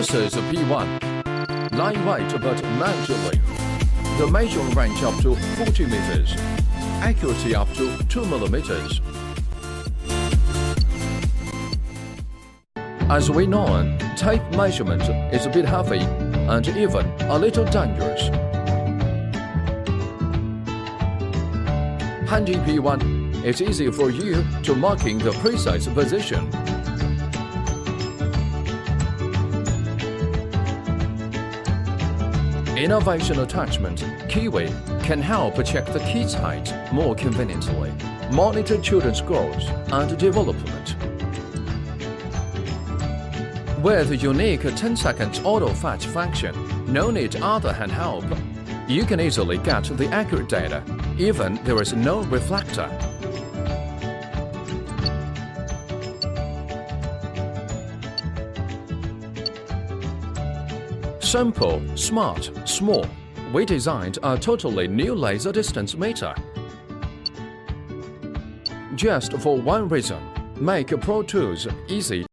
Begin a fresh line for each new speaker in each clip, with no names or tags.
This is a P1. Lightweight but manageable. The measuring range up to 40 meters. Accuracy up to 2 millimeters. As we know, tape measurement is a bit heavy and even a little dangerous. Handy P1 is easy for you to marking the precise position. Innovation attachment Kiwi can help check the kid's height more conveniently, monitor children's growth and development. With the unique 10-second auto-fetch function, no need other hand help. You can easily get the accurate data, even there is no reflector. Simple, smart, small. We designed a totally new laser distance meter. Just for one reason, make Pro Tools easy.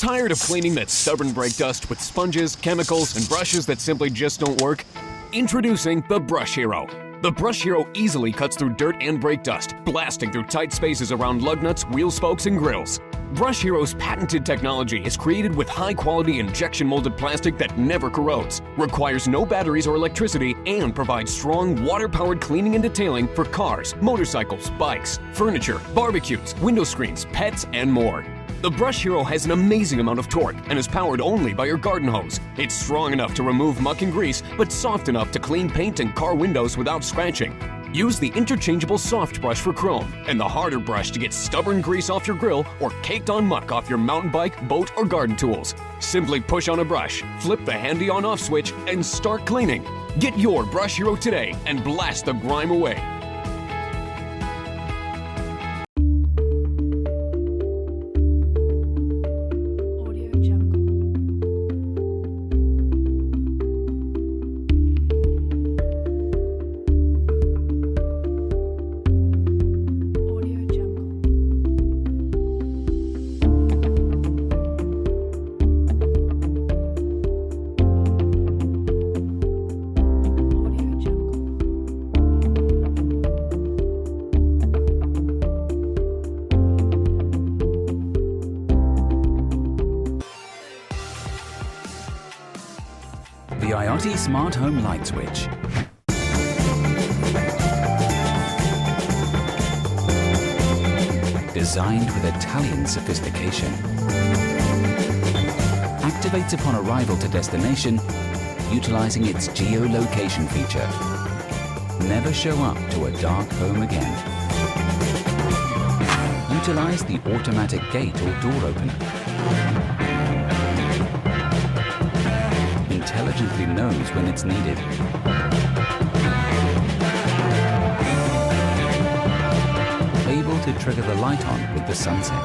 Tired of cleaning that stubborn brake dust with sponges, chemicals, and brushes that simply just don't work? Introducing the Brush Hero. The Brush Hero easily cuts through dirt and brake dust, blasting through tight spaces around lug nuts, wheel spokes, and grills. Brush Hero's patented technology is created with high-quality injection-molded plastic that never corrodes, requires no batteries or electricity, and provides strong, water-powered cleaning and detailing for cars, motorcycles, bikes, furniture, barbecues, window screens, pets, and more. The Brush Hero has an amazing amount of torque and is powered only by your garden hose. It's strong enough to remove muck and grease, but soft enough to clean paint and car windows without scratching. Use the interchangeable soft brush for chrome and the harder brush to get stubborn grease off your grill or caked on muck off your mountain bike, boat, or garden tools. Simply push on a brush, flip the handy on-off switch, and start cleaning. Get your Brush Hero today and blast the grime away.
The iotty Smart Home Light Switch. Designed with Italian sophistication. Activates upon arrival to destination, utilizing its geolocation feature. Never show up to a dark home again. Utilize the automatic gate or door opener. Intelligently knows when it's needed. Able to trigger the light on with the sunset.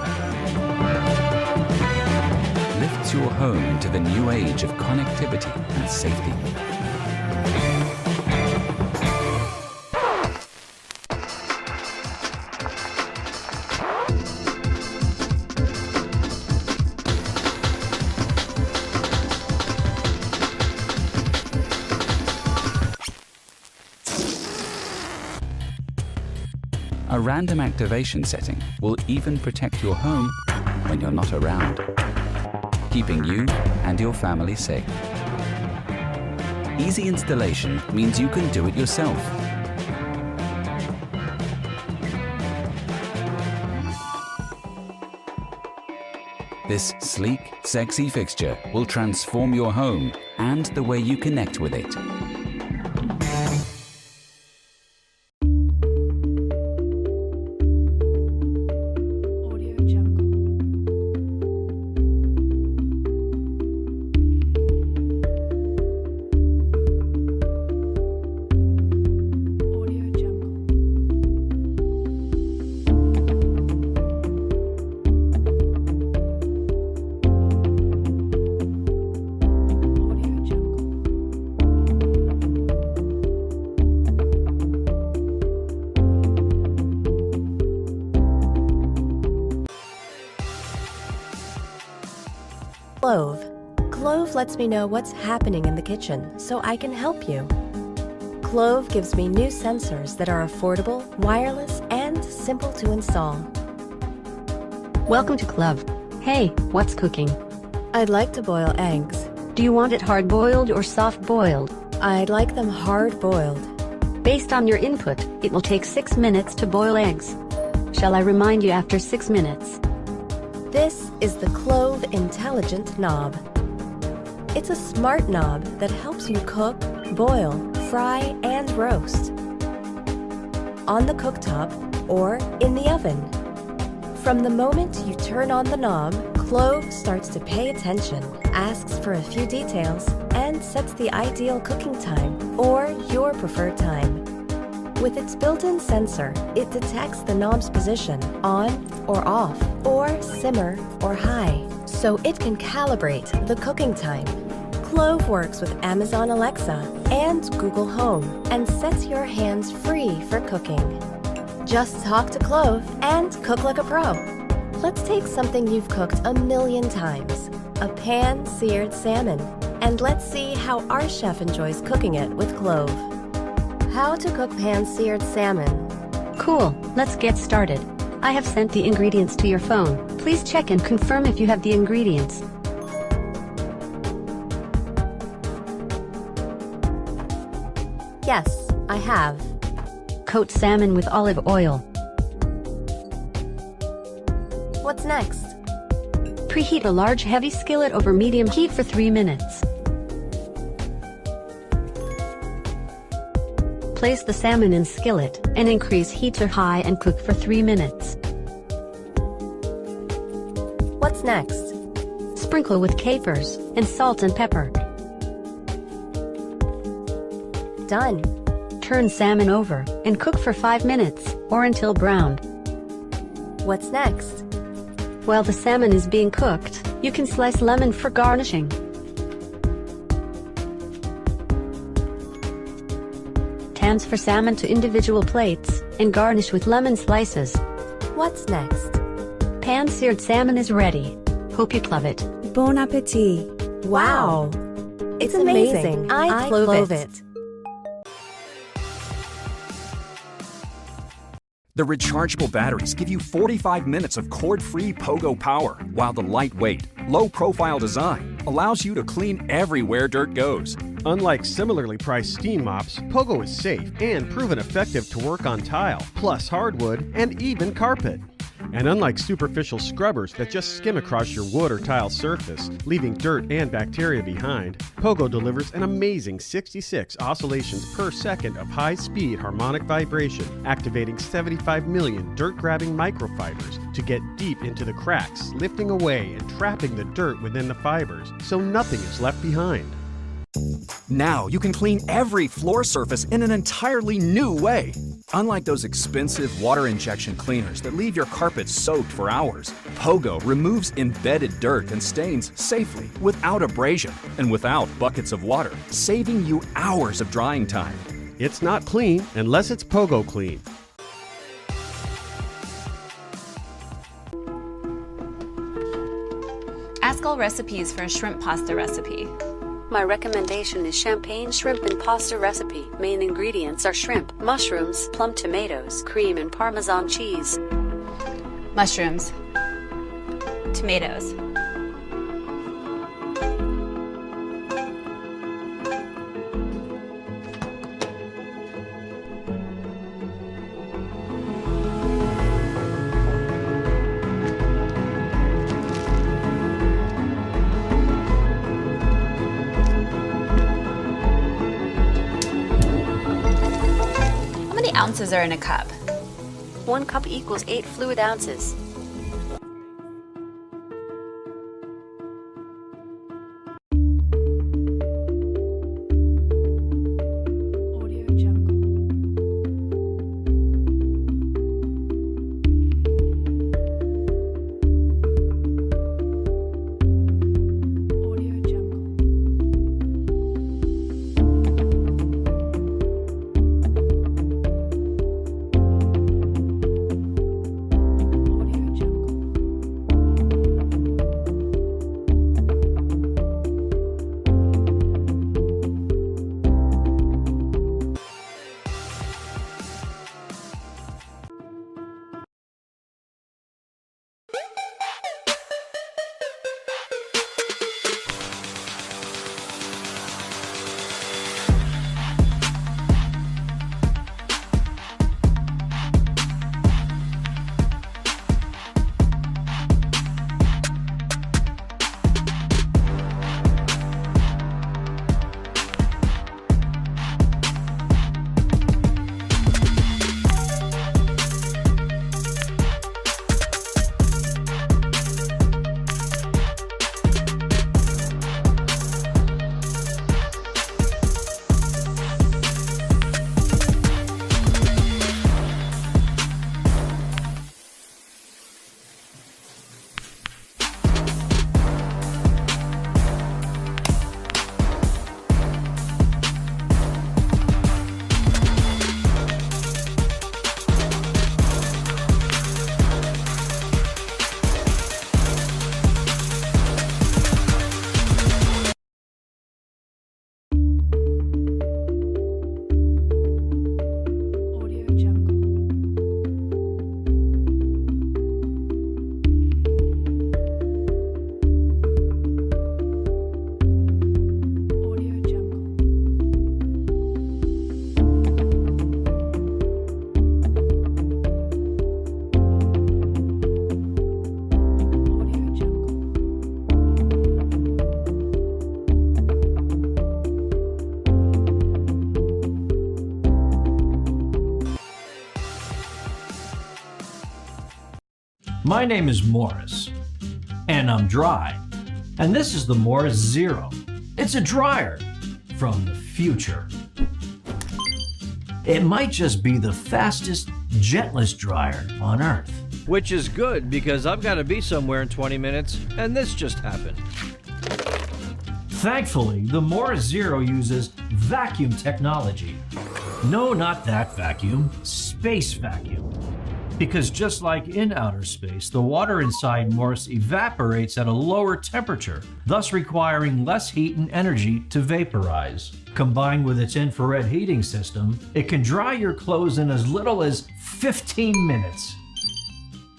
Lifts your home into the new age of connectivity and safety. A random activation setting will even protect your home when you're not around, keeping you and your family safe. Easy installation means you can do it yourself. This sleek, sexy fixture will transform your home and the way you connect with it.
Klove. Klove lets me know what's happening in the kitchen so I can help you. Klove gives me new sensors that are affordable, wireless, and simple to install.
Welcome to Klove. Hey, what's cooking?
I'd like to boil eggs.
Do you want it hard-boiled or soft-boiled?
I'd like them hard-boiled.
Based on your input, it will take 6 minutes to boil eggs. Shall I remind you after 6 minutes?
This is the Klove Intelligent Knob. It's a smart knob that helps you cook, boil, fry, and roast. On the cooktop or in the oven. From the moment you turn on the knob, Klove starts to pay attention, asks for a few details, and sets the ideal cooking time or your preferred time. With its built-in sensor, it detects the knob's position on or off, or simmer or high, so it can calibrate the cooking time. Klove works with Amazon Alexa and Google Home and sets your hands free for cooking. Just talk to Klove and cook like a pro. Let's take something you've cooked a million times, a pan-seared salmon, and let's see how our chef enjoys cooking it with Klove. How to cook pan-seared salmon.
Cool, let's get started. I have sent the ingredients to your phone. Please check and confirm if you have the ingredients.
Yes, I have.
Coat salmon with olive oil.
What's next?
Preheat a large heavy skillet over medium heat for 3 minutes. Place the salmon in skillet and increase heat to high and cook for 3 minutes.
What's next?
Sprinkle with capers and salt and pepper.
Done.
Turn salmon over and cook for 5 minutes or until browned.
What's next?
While the salmon is being cooked, you can slice lemon for garnishing. Transfer salmon to individual plates and garnish with lemon slices.
What's next?
Pan-seared salmon is ready. Hope you love it.
Bon appetit.
Wow! It's amazing. I Klove it.
The rechargeable batteries give you 45 minutes of cord-free POGO power, while the lightweight, low-profile design allows you to clean everywhere dirt goes.
Unlike similarly priced steam mops, POGO is safe and proven effective to work on tile, plus hardwood, and even carpet. And unlike superficial scrubbers that just skim across your wood or tile surface, leaving dirt and bacteria behind, POGO delivers an amazing 66 oscillations per second of high-speed harmonic vibration, activating 75 million dirt-grabbing microfibers to get deep into the cracks, lifting away and trapping the dirt within the fibers, so nothing is left behind.
Now you can clean every floor surface in an entirely new way. Unlike those expensive water injection cleaners that leave your carpet soaked for hours, POGO removes embedded dirt and stains safely, without abrasion and without buckets of water, saving you hours of drying time.
It's not clean unless it's POGO clean.
Ask all recipes for a shrimp pasta recipe.
My recommendation is champagne shrimp and pasta recipe. Main ingredients are shrimp, mushrooms, plum tomatoes, cream, and Parmesan cheese.
Mushrooms. Tomatoes. How many ounces are in a cup?
1 cup equals 8 fluid ounces.
My name is Morus, and I'm dry. And this is the Morus Zero. It's a dryer from the future. It might just be the fastest, gentlest dryer on Earth.
Which is good, because I've got to be somewhere in 20 minutes, and this just happened.
Thankfully, the Morus Zero uses vacuum technology. No, not that vacuum, space vacuum. Because just like in outer space, the water inside Morus evaporates at a lower temperature, thus requiring less heat and energy to vaporize. Combined with its infrared heating system, it can dry your clothes in as little as 15 minutes.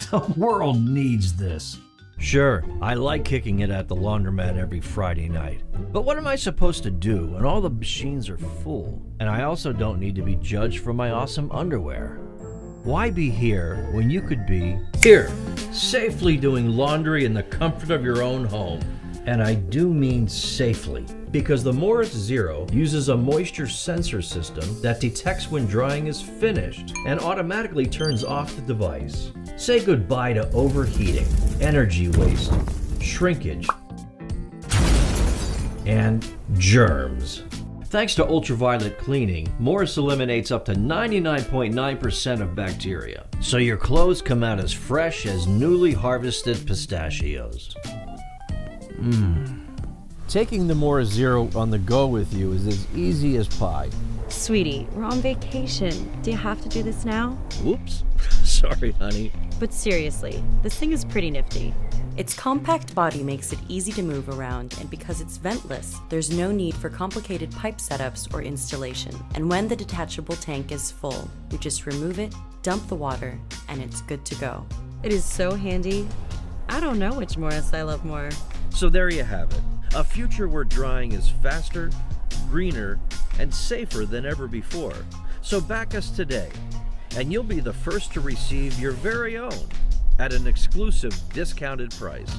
The world needs this.
Sure, I like kicking it at the laundromat every Friday night. But what am I supposed to do when all the machines are full? And I also don't need to be judged for my awesome underwear. Why be here when you could be here, safely doing laundry in the comfort of your own home? And I do mean safely, because the Morus Zero uses a moisture sensor system that detects when drying is finished and automatically turns off the device. Say goodbye to overheating, energy waste, shrinkage, and germs. Thanks to ultraviolet cleaning, Morus eliminates up to 99.9% of bacteria, so your clothes come out as fresh as newly harvested pistachios. Taking the Morus Zero on the go with you is as easy as pie.
Sweetie, we're on vacation. Do you have to do this now?
Whoops. Sorry, honey.
But seriously, this thing is pretty nifty.
Its compact body makes it easy to move around, and because it's ventless, there's no need for complicated pipe setups or installation. And when the detachable tank is full, you just remove it, dump the water, and it's good to go.
It is so handy. I don't know which Morus I love more.
So there you have it. A future where drying is faster, greener, and safer than ever before. So back us today, and you'll be the first to receive your very own at an exclusive discounted price.